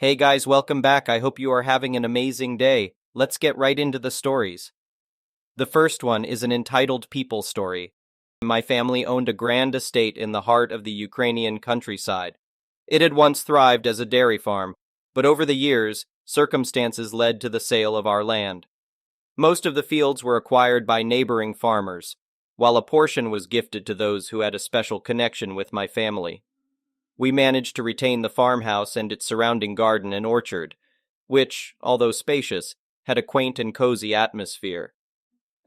Hey guys, welcome back. I hope you are having an amazing day. Let's get right into the stories. The first one is an entitled people story. My family owned a grand estate in the heart of the Ukrainian countryside. It had once thrived as a dairy farm, but over the years, circumstances led to the sale of our land. Most of the fields were acquired by neighboring farmers, while a portion was gifted to those who had a special connection with my family. We managed to retain the farmhouse and its surrounding garden and orchard, which, although spacious, had a quaint and cozy atmosphere.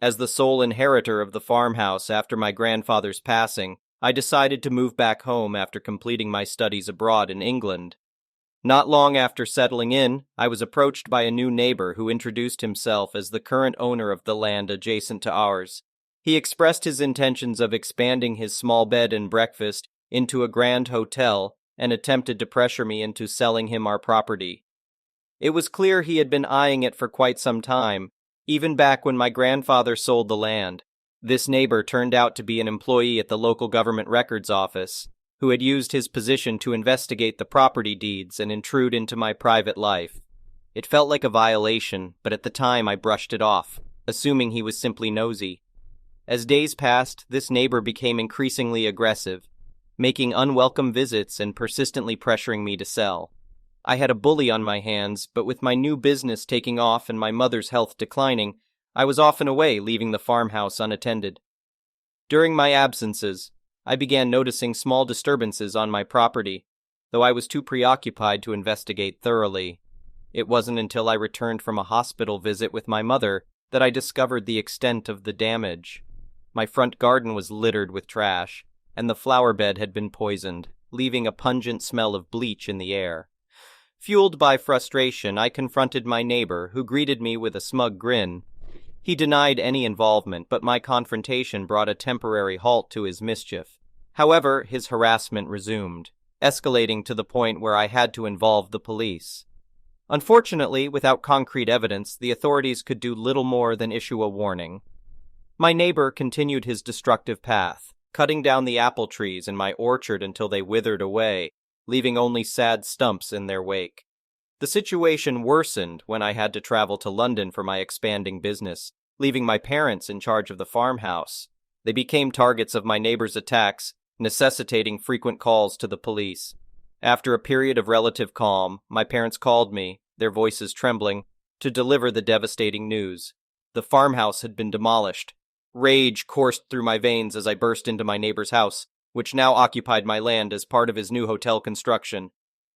As the sole inheritor of the farmhouse after my grandfather's passing, I decided to move back home after completing my studies abroad in England. Not long after settling in, I was approached by a new neighbor who introduced himself as the current owner of the land adjacent to ours. He expressed his intentions of expanding his small bed and breakfast into a grand hotel and attempted to pressure me into selling him our property. It was clear he had been eyeing it for quite some time, even back when my grandfather sold the land. This neighbor turned out to be an employee at the local government records office, who had used his position to investigate the property deeds and intrude into my private life. It felt like a violation, but at the time I brushed it off, assuming he was simply nosy. As days passed, this neighbor became increasingly aggressive, making unwelcome visits and persistently pressuring me to sell. I had a bully on my hands, but with my new business taking off and my mother's health declining, I was often away, leaving the farmhouse unattended. During my absences, I began noticing small disturbances on my property, though I was too preoccupied to investigate thoroughly. It wasn't until I returned from a hospital visit with my mother that I discovered the extent of the damage. My front garden was littered with trash, and the flower bed had been poisoned, leaving a pungent smell of bleach in the air. Fueled by frustration, I confronted my neighbor, who greeted me with a smug grin. He denied any involvement, but my confrontation brought a temporary halt to his mischief. However, his harassment resumed, escalating to the point where I had to involve the police. Unfortunately, without concrete evidence, the authorities could do little more than issue a warning. My neighbor continued his destructive path, cutting down the apple trees in my orchard until they withered away, leaving only sad stumps in their wake. The situation worsened when I had to travel to London for my expanding business, leaving my parents in charge of the farmhouse. They became targets of my neighbor's attacks, necessitating frequent calls to the police. After a period of relative calm, my parents called me, their voices trembling, to deliver the devastating news. The farmhouse had been demolished. Rage coursed through my veins as I burst into my neighbor's house, which now occupied my land as part of his new hotel construction.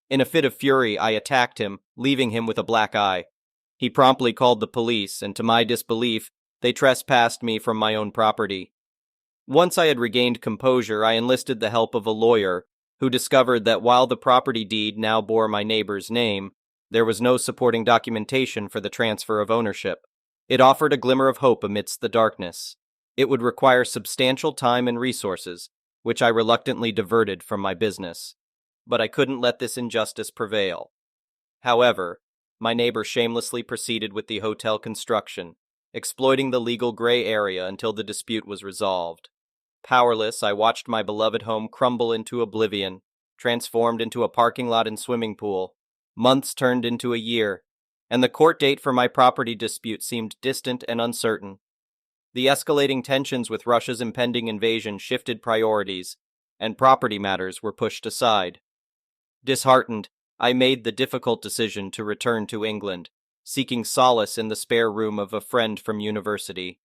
In a fit of fury, I attacked him, leaving him with a black eye. He promptly called the police, and to my disbelief, they trespassed me from my own property. Once I had regained composure, I enlisted the help of a lawyer, who discovered that while the property deed now bore my neighbor's name, there was no supporting documentation for the transfer of ownership. It offered a glimmer of hope amidst the darkness. It would require substantial time and resources, which I reluctantly diverted from my business. But I couldn't let this injustice prevail. However, my neighbor shamelessly proceeded with the hotel construction, exploiting the legal gray area until the dispute was resolved. Powerless, I watched my beloved home crumble into oblivion, transformed into a parking lot and swimming pool. Months turned into a year, and the court date for my property dispute seemed distant and uncertain. The escalating tensions with Russia's impending invasion shifted priorities, and property matters were pushed aside. Disheartened, I made the difficult decision to return to England, seeking solace in the spare room of a friend from university.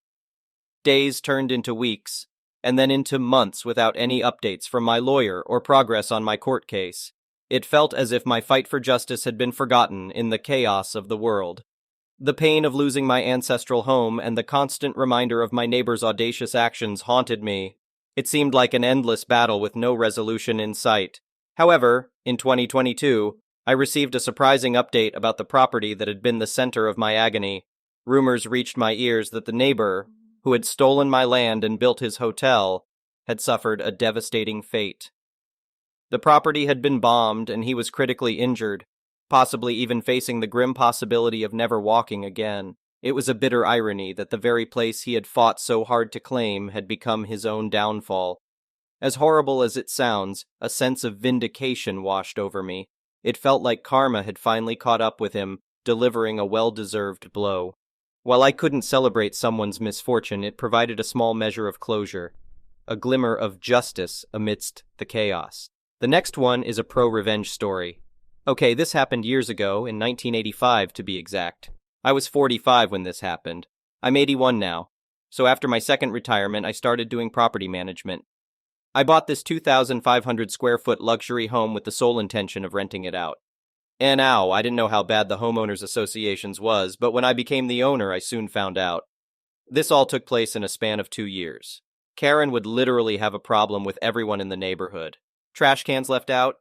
Days turned into weeks, and then into months without any updates from my lawyer or progress on my court case. It felt as if my fight for justice had been forgotten in the chaos of the world. The pain of losing my ancestral home and the constant reminder of my neighbor's audacious actions haunted me. It seemed like an endless battle with no resolution in sight. However, in 2022, I received a surprising update about the property that had been the center of my agony. Rumors reached my ears that the neighbor, who had stolen my land and built his hotel, had suffered a devastating fate. The property had been bombed and he was critically injured, possibly even facing the grim possibility of never walking again. It was a bitter irony that the very place he had fought so hard to claim had become his own downfall. As horrible as it sounds, a sense of vindication washed over me. It felt like karma had finally caught up with him, delivering a well-deserved blow. While I couldn't celebrate someone's misfortune, it provided a small measure of closure, a glimmer of justice amidst the chaos. The next one is a pro-revenge story. Okay, this happened years ago, in 1985 to be exact. I was 45 when this happened. I'm 81 now. So after my second retirement, I started doing property management. I bought this 2,500 square foot luxury home with the sole intention of renting it out. And I didn't know how bad the homeowners associations was, but when I became the owner, I soon found out. This all took place in a span of 2 years. Karen would literally have a problem with everyone in the neighborhood. Trash cans left out?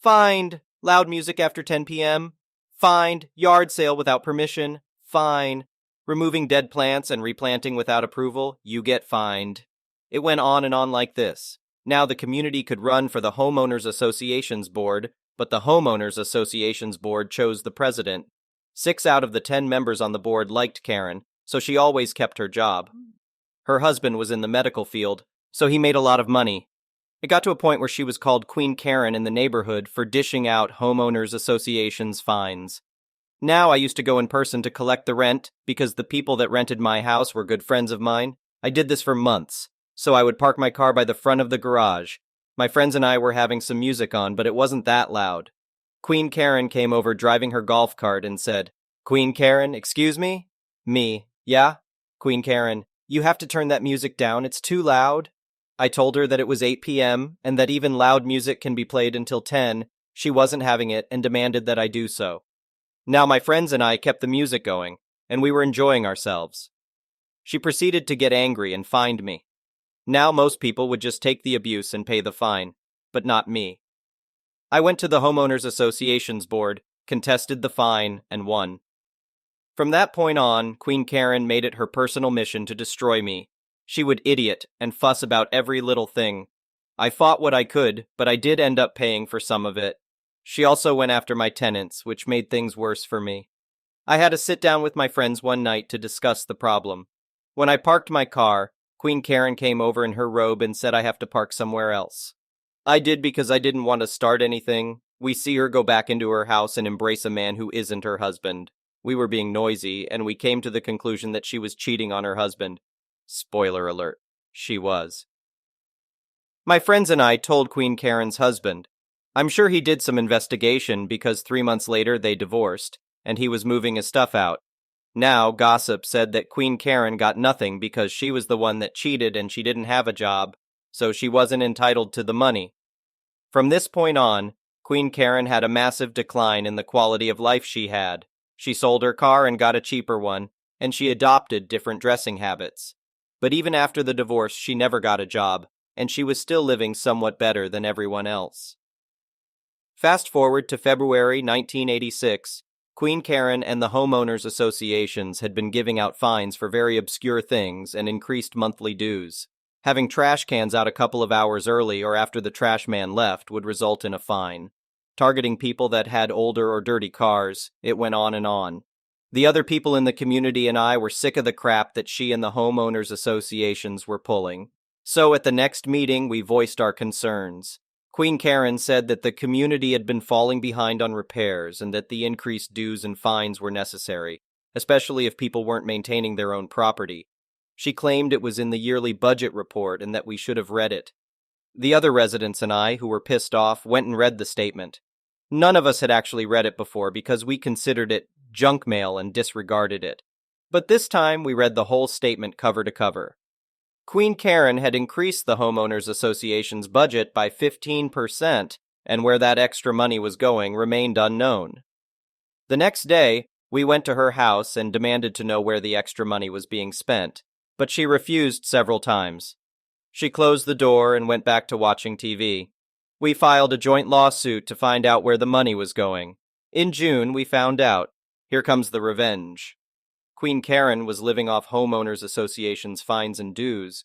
Fined. Loud music after 10 p.m.? Fined. Yard sale without permission? Fine. Removing dead plants and replanting without approval? You get fined. It went on and on like this. Now the community could run for the Homeowners Associations Board, but the Homeowners Associations Board chose the president. 6 out of the 10 members on the board liked Karen, so she always kept her job. Her husband was in the medical field, so he made a lot of money. It got to a point where she was called Queen Karen in the neighborhood for dishing out Homeowners Associations fines. Now I used to go in person to collect the rent because the people that rented my house were good friends of mine. I did this for months, so I would park my car by the front of the garage. My friends and I were having some music on, but it wasn't that loud. Queen Karen came over driving her golf cart and said, "Queen Karen, excuse me?" Me, "Yeah?" Queen Karen, "You have to turn that music down, it's too loud." I told her that it was 8 p.m. and that even loud music can be played until 10. She wasn't having it and demanded that I do so. Now my friends and I kept the music going, and we were enjoying ourselves. She proceeded to get angry and fined me. Now most people would just take the abuse and pay the fine, but not me. I went to the Homeowners Associations Board, contested the fine, and won. From that point on, Queen Karen made it her personal mission to destroy me. She would idiot and fuss about every little thing. I fought what I could, but I did end up paying for some of it. She also went after my tenants, which made things worse for me. I had to sit down with my friends one night to discuss the problem. When I parked my car, Queen Karen came over in her robe and said I have to park somewhere else. I did because I didn't want to start anything. We see her go back into her house and embrace a man who isn't her husband. We were being noisy, and we came to the conclusion that she was cheating on her husband. Spoiler alert, she was. My friends and I told Queen Karen's husband. I'm sure he did some investigation because 3 months later they divorced, and he was moving his stuff out. Now, gossip said that Queen Karen got nothing because she was the one that cheated and she didn't have a job, so she wasn't entitled to the money. From this point on, Queen Karen had a massive decline in the quality of life she had. She sold her car and got a cheaper one, and she adopted different dressing habits. But even after the divorce, she never got a job, and she was still living somewhat better than everyone else. Fast forward to February 1986, Queen Karen and the homeowners associations had been giving out fines for very obscure things and increased monthly dues. Having trash cans out a couple of hours early or after the trash man left would result in a fine. Targeting people that had older or dirty cars, it went on and on. The other people in the community and I were sick of the crap that she and the homeowners associations were pulling. So at the next meeting, we voiced our concerns. Queen Karen said that the community had been falling behind on repairs and that the increased dues and fines were necessary, especially if people weren't maintaining their own property. She claimed it was in the yearly budget report and that we should have read it. The other residents and I, who were pissed off, went and read the statement. None of us had actually read it before because we considered it junk mail and disregarded it. But this time we read the whole statement cover to cover. Queen Karen had increased the Homeowners Association's budget by 15%, and where that extra money was going remained unknown. The next day, we went to her house and demanded to know where the extra money was being spent, but she refused several times. She closed the door and went back to watching TV. We filed a joint lawsuit to find out where the money was going. In June, we found out. Here comes the revenge. Queen Karen was living off Homeowners Association's fines and dues.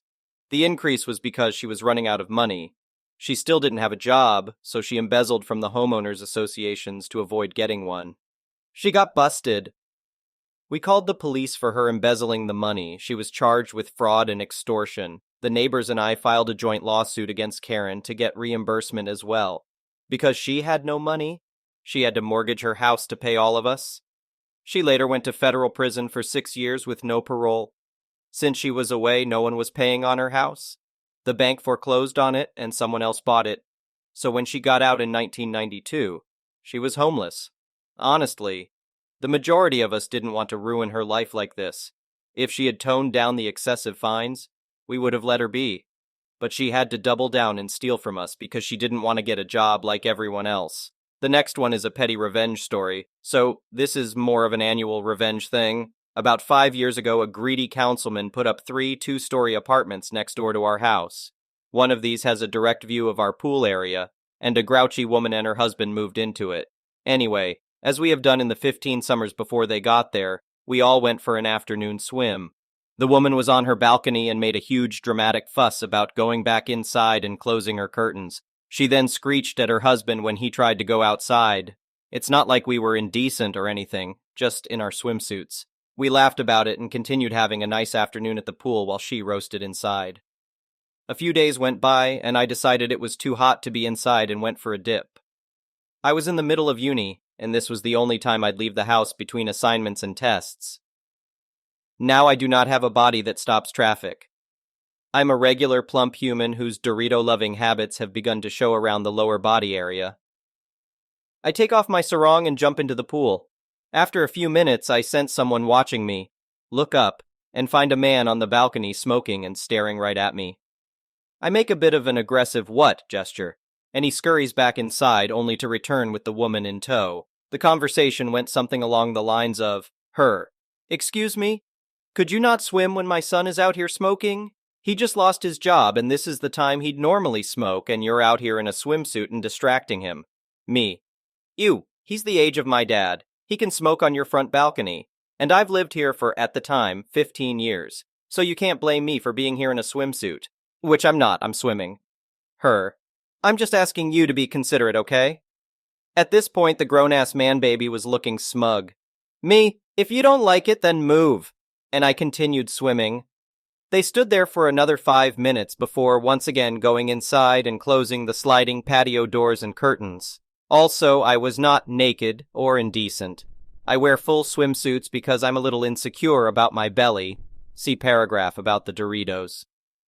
The increase was because she was running out of money. She still didn't have a job, so she embezzled from the Homeowners Associations to avoid getting one. She got busted. We called the police for her embezzling the money. She was charged with fraud and extortion. The neighbors and I filed a joint lawsuit against Karen to get reimbursement as well. Because she had no money, She had to mortgage her house to pay all of us. She later went to federal prison for 6 years with no parole. Since she was away, no one was paying on her house. The bank foreclosed on it and someone else bought it. So when she got out in 1992, she was homeless. Honestly, the majority of us didn't want to ruin her life like this. If she had toned down the excessive fines, we would have let her be. But she had to double down and steal from us because she didn't want to get a job like everyone else. The next one is a petty revenge story, so this is more of an annual revenge thing. About 5 years ago, a greedy councilman put up 3 two-story apartments next door to our house. One of these has a direct view of our pool area, and a grouchy woman and her husband moved into it. Anyway, as we have done in the 15 summers before they got there, we all went for an afternoon swim. The woman was on her balcony and made a huge dramatic fuss about going back inside and closing her curtains. She then screeched at her husband when he tried to go outside. It's not like we were indecent or anything, just in our swimsuits. We laughed about it and continued having a nice afternoon at the pool while she roasted inside. A few days went by, and I decided it was too hot to be inside and went for a dip. I was in the middle of uni, and this was the only time I'd leave the house between assignments and tests. Now I do not have a body that stops traffic. I'm a regular plump human whose Dorito-loving habits have begun to show around the lower body area. I take off my sarong and jump into the pool. After a few minutes, I sense someone watching me, look up, and find a man on the balcony smoking and staring right at me. I make a bit of an aggressive "what" gesture, and he scurries back inside only to return with the woman in tow. The conversation went something along the lines of, her, "Excuse me? Could you not swim when my son is out here smoking? He just lost his job and this is the time he'd normally smoke and you're out here in a swimsuit and distracting him." Me, "Ew, he's the age of my dad. He can smoke on your front balcony. And I've lived here for, at the time, 15 years. So you can't blame me for being here in a swimsuit." Which I'm not, I'm swimming. Her, "I'm just asking you to be considerate, okay?" At this point, the grown-ass man-baby was looking smug. Me, "If you don't like it, then move." And I continued swimming. They stood there for another 5 minutes before once again going inside and closing the sliding patio doors and curtains. Also, I was not naked or indecent. I wear full swimsuits because I'm a little insecure about my belly. See paragraph about the Doritos.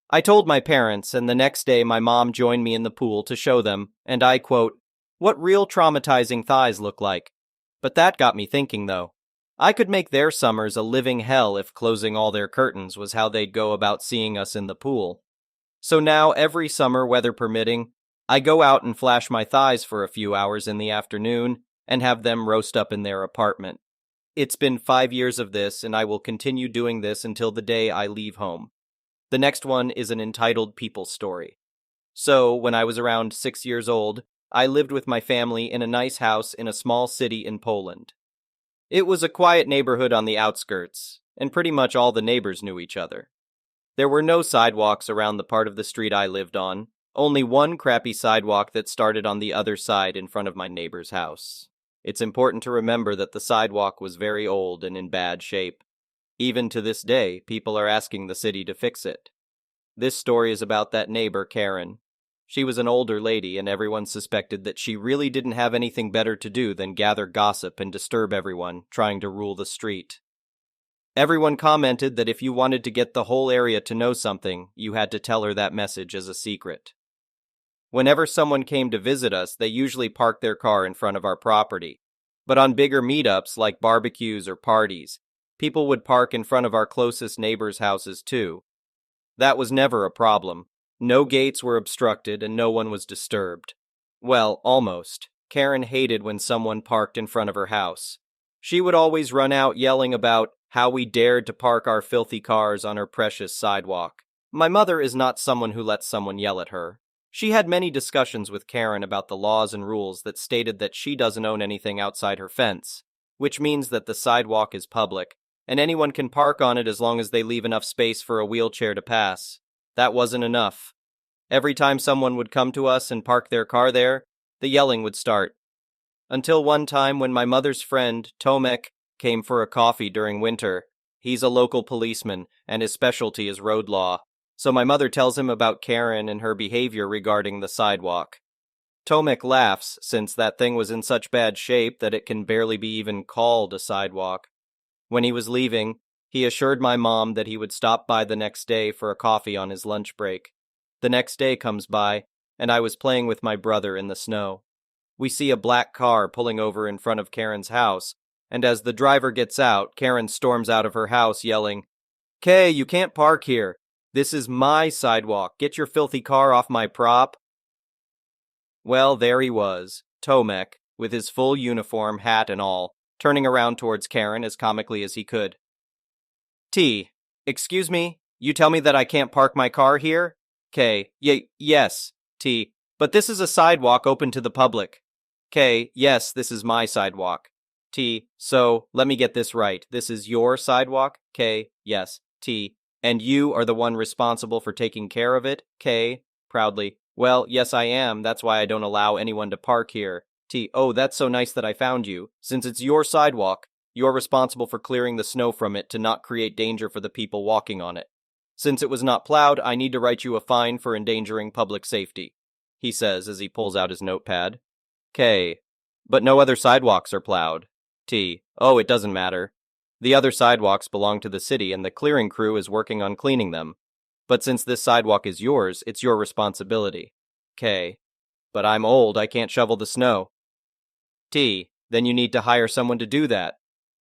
I told my parents, and the next day my mom joined me in the pool to show them, and I quote, "What real traumatizing thighs look like." But that got me thinking, though. I could make their summers a living hell if closing all their curtains was how they'd go about seeing us in the pool. So now, every summer, weather permitting, I go out and flash my thighs for a few hours in the afternoon and have them roast up in their apartment. It's been 5 years of this, and I will continue doing this until the day I leave home. The next one is an entitled people story. So, when I was around 6 years old, I lived with my family in a nice house in a small city in Poland. It was a quiet neighborhood on the outskirts, and pretty much all the neighbors knew each other. There were no sidewalks around the part of the street I lived on, only one crappy sidewalk that started on the other side in front of my neighbor's house. It's important to remember that the sidewalk was very old and in bad shape. Even to this day, people are asking the city to fix it. This story is about that neighbor, Karen. She was an older lady, and everyone suspected that she really didn't have anything better to do than gather gossip and disturb everyone, trying to rule the street. Everyone commented that if you wanted to get the whole area to know something, you had to tell her that message as a secret. Whenever someone came to visit us, they usually parked their car in front of our property. But on bigger meetups like barbecues or parties, people would park in front of our closest neighbors' houses too. That was never a problem. No gates were obstructed and no one was disturbed. Well, almost. Karen hated when someone parked in front of her house. She would always run out yelling about how we dared to park our filthy cars on her precious sidewalk. My mother is not someone who lets someone yell at her. She had many discussions with Karen about the laws and rules that stated that she doesn't own anything outside her fence, which means that the sidewalk is public, and anyone can park on it as long as they leave enough space for a wheelchair to pass. That wasn't enough. Every time someone would come to us and park their car there, the yelling would start. Until one time when my mother's friend, Tomek, came for a coffee during winter. He's a local policeman, and his specialty is road law. So my mother tells him about Karen and her behavior regarding the sidewalk. Tomek laughs, since that thing was in such bad shape that it can barely be even called a sidewalk. When he was leaving, he assured my mom that he would stop by the next day for a coffee on his lunch break. The next day comes by, and I was playing with my brother in the snow. We see a black car pulling over in front of Karen's house, and as the driver gets out, Karen storms out of her house yelling, "Kay, you can't park here. This is my sidewalk. Get your filthy car off my prop." Well, there he was, Tomek, with his full uniform, hat and all, turning around towards Karen as comically as he could. Excuse me? You tell me that I can't park my car here? K. Yes. T. But this is a sidewalk open to the public. K. Yes, this is my sidewalk. T. So, let me get this right. This is your sidewalk? K. Yes. T. And you are the one responsible for taking care of it? K. Proudly. Well, yes I am. That's why I don't allow anyone to park here. T. Oh, that's so nice that I found you. Since it's your sidewalk, you're responsible for clearing the snow from it to not create danger for the people walking on it. Since it was not plowed, I need to write you a fine for endangering public safety, he says as he pulls out his notepad. K. But no other sidewalks are plowed. T. Oh, it doesn't matter. The other sidewalks belong to the city and the clearing crew is working on cleaning them. But since this sidewalk is yours, it's your responsibility. K. But I'm old, I can't shovel the snow. T. Then you need to hire someone to do that.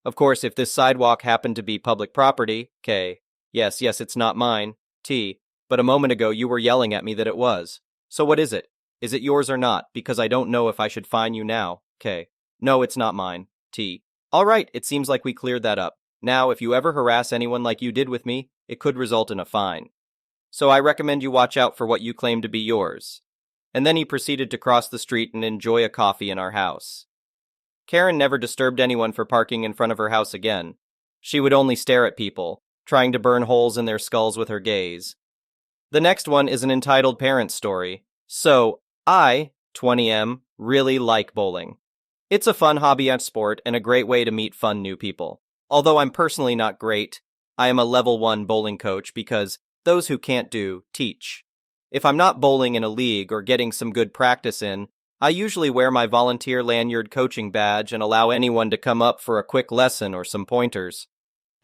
Of course, if this sidewalk happened to be public property, K. Yes, it's not mine. T. But a moment ago you were yelling at me that it was. So what is it? Is it yours or not? Because I don't know if I should fine you now. K. No, it's not mine. T. All right, it seems like we cleared that up. Now, if you ever harass anyone like you did with me, it could result in a fine. So I recommend you watch out for what you claim to be yours. And then he proceeded to cross the street and enjoy a coffee in our house. Karen never disturbed anyone for parking in front of her house again. She would only stare at people, trying to burn holes in their skulls with her gaze. The next one is an entitled parent story. So, I, 20M, really like bowling. It's a fun hobby and sport and a great way to meet fun new people. Although I'm personally not great, I am a level 1 bowling coach because those who can't do, teach. If I'm not bowling in a league or getting some good practice in, I usually wear my volunteer lanyard coaching badge and allow anyone to come up for a quick lesson or some pointers.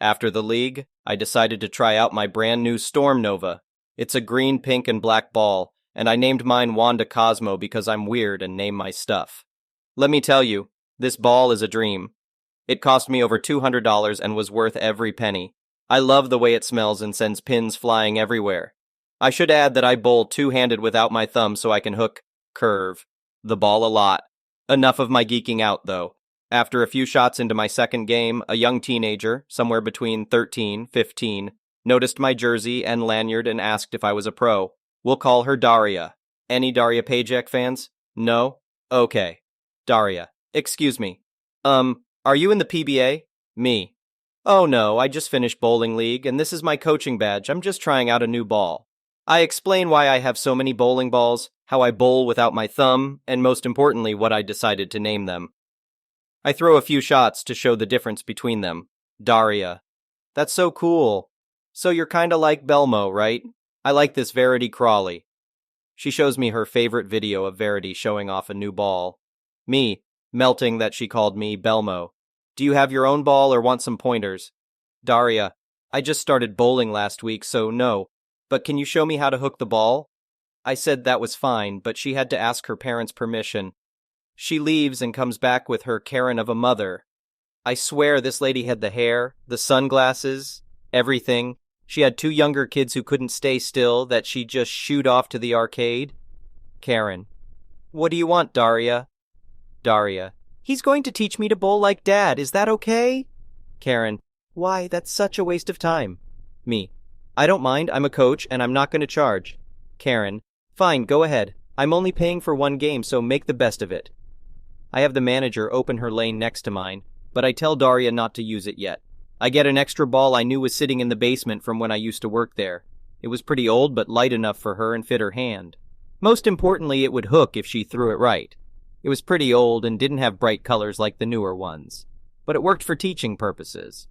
After the league, I decided to try out my brand new Storm Nova. It's a green, pink, and black ball, and I named mine Wanda Cosmo because I'm weird and name my stuff. Let me tell you, this ball is a dream. It cost me over $200 and was worth every penny. I love the way it smells and sends pins flying everywhere. I should add that I bowl two-handed without my thumb so I can curve the ball a lot. Enough of my geeking out, though. After a few shots into my second game, a young teenager, somewhere between 13, 15, noticed my jersey and lanyard and asked if I was a pro. We'll call her Daria. Any Daria Pajek fans? No? Okay. Daria. Excuse me. Are you in the PBA? Me. Oh no, I just finished bowling league and this is my coaching badge. I'm just trying out a new ball. I explain why I have so many bowling balls, how I bowl without my thumb, and most importantly, what I decided to name them. I throw a few shots to show the difference between them. Daria. That's so cool. So you're kinda like Belmo, right? I like this Verity Crawley. She shows me her favorite video of Verity showing off a new ball. Me, melting that she called me Belmo. Do you have your own ball or want some pointers? Daria. I just started bowling last week, so no. But can you show me how to hook the ball? I said that was fine, but she had to ask her parents' permission. She leaves and comes back with her Karen of a mother. I swear this lady had the hair, the sunglasses, everything. She had 2 younger kids who couldn't stay still that she'd just shoot off to the arcade. Karen. What do you want, Daria? Daria. He's going to teach me to bowl like Dad, is that okay? Karen. Why, that's such a waste of time. Me. I don't mind, I'm a coach and I'm not going to charge. Karen. Fine, go ahead. I'm only paying for 1 game, so make the best of it. I have the manager open her lane next to mine, but I tell Daria not to use it yet. I get an extra ball I knew was sitting in the basement from when I used to work there. It was pretty old but light enough for her and fit her hand. Most importantly, it would hook if she threw it right. It was pretty old and didn't have bright colors like the newer ones, but it worked for teaching purposes.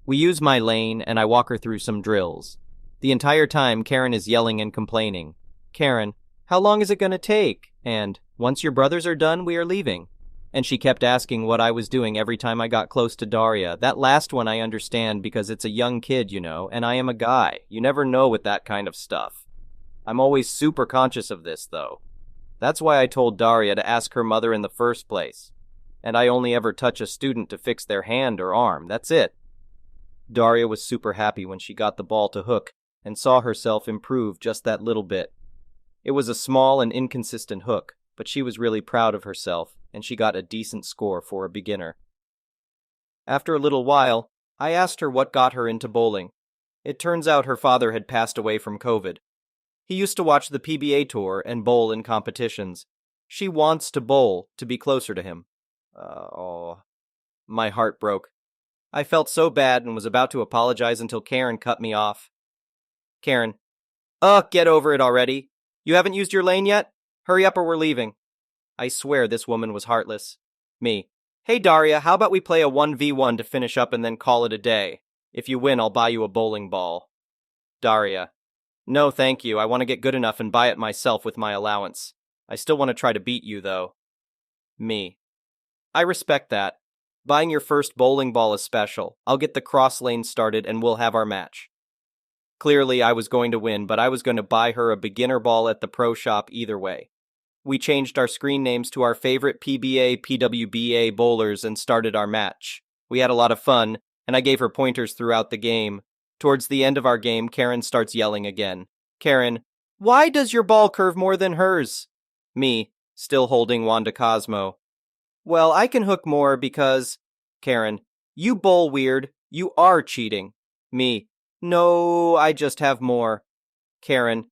We use my lane and I walk her through some drills. The entire time Karen is yelling and complaining. Karen, how long is it going to take? And, Once your brothers are done, we are leaving. And she kept asking what I was doing every time I got close to Daria. That last one I understand because it's a young kid, and I am a guy. You never know with that kind of stuff. I'm always super conscious of this, though. That's why I told Daria to ask her mother in the first place. And I only ever touch a student to fix their hand or arm. That's it. Daria was super happy when she got the ball to hook and saw herself improve just that little bit. It was a small and inconsistent hook, but she was really proud of herself, and she got a decent score for a beginner. After a little while, I asked her what got her into bowling. It turns out her father had passed away from COVID. He used to watch the PBA tour and bowl in competitions. She wants to bowl to be closer to him. My heart broke. I felt so bad and was about to apologize until Karen cut me off. Karen, get over it already. You haven't used your lane yet? Hurry up or we're leaving. I swear this woman was heartless. Me, hey Daria, how about we play a 1v1 to finish up and then call it a day? If you win, I'll buy you a bowling ball. Daria, no thank you, I want to get good enough and buy it myself with my allowance. I still want to try to beat you though. Me, I respect that. Buying your first bowling ball is special. I'll get the cross lane started and we'll have our match. Clearly I was going to win, but I was going to buy her a beginner ball at the pro shop either way. We changed our screen names to our favorite PBA, PWBA bowlers and started our match. We had a lot of fun, and I gave her pointers throughout the game. Towards the end of our game, Karen starts yelling again. Karen, why does your ball curve more than hers? Me, still holding Wanda Cosmo. Well, I can hook more because... Karen, you bowl weird. You are cheating. Me, no, I just have more. Karen,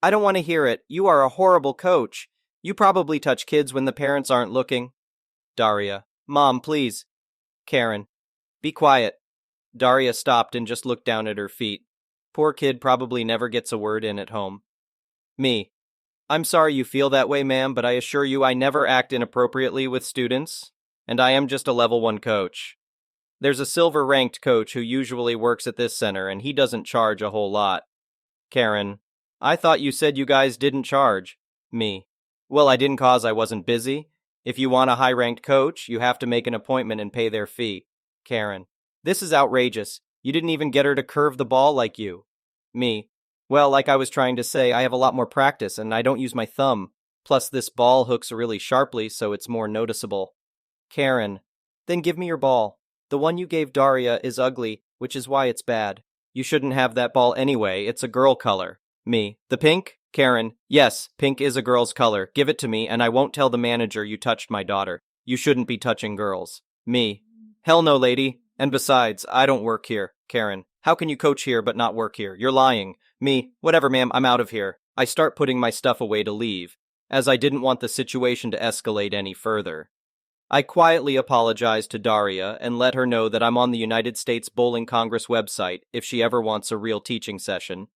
I don't want to hear it. You are a horrible coach. You probably touch kids when the parents aren't looking. Daria, Mom, please. Karen, be quiet. Daria stopped and just looked down at her feet. Poor kid probably never gets a word in at home. Me, I'm sorry you feel that way, ma'am, but I assure you I never act inappropriately with students, and I am just a level 1 coach. There's a silver-ranked coach who usually works at this center, and he doesn't charge a whole lot. Karen, I thought you said you guys didn't charge. Me, well, I didn't cause I wasn't busy. If you want a high-ranked coach, you have to make an appointment and pay their fee. Karen, this is outrageous. You didn't even get her to curve the ball like you. Me, well, like I was trying to say, I have a lot more practice and I don't use my thumb. Plus, this ball hooks really sharply, so it's more noticeable. Karen, then give me your ball. The one you gave Daria is ugly, which is why it's bad. You shouldn't have that ball anyway, it's a girl color. Me, the pink? Karen, yes, pink is a girl's color. Give it to me and I won't tell the manager you touched my daughter. You shouldn't be touching girls. Me, hell no, lady. And besides, I don't work here. Karen, how can you coach here but not work here? You're lying. Me, whatever ma'am, I'm out of here. I start putting my stuff away to leave, as I didn't want the situation to escalate any further. I quietly apologized to Daria and let her know that I'm on the United States Bowling Congress website if she ever wants a real teaching session.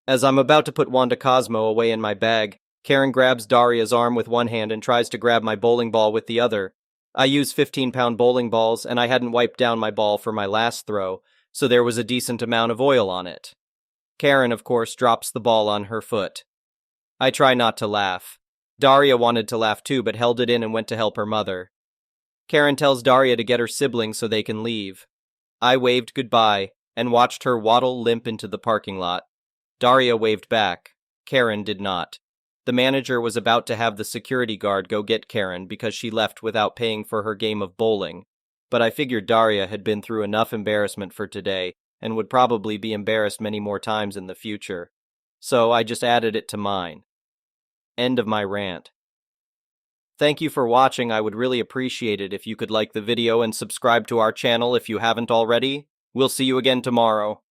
As I'm about to put Wanda Cosmo away in my bag, Karen grabs Daria's arm with one hand and tries to grab my bowling ball with the other. I use 15-pound bowling balls, and I hadn't wiped down my ball for my last throw, so there was a decent amount of oil on it. Karen, of course, drops the ball on her foot. I try not to laugh. Daria wanted to laugh too, but held it in and went to help her mother. Karen tells Daria to get her siblings so they can leave. I waved goodbye and watched her waddle limp into the parking lot. Daria waved back. Karen did not. The manager was about to have the security guard go get Karen because she left without paying for her game of bowling, but I figured Daria had been through enough embarrassment for today and would probably be embarrassed many more times in the future. So I just added it to mine. End of my rant. Thank you for watching. I would really appreciate it if you could like the video and subscribe to our channel if you haven't already. We'll see you again tomorrow.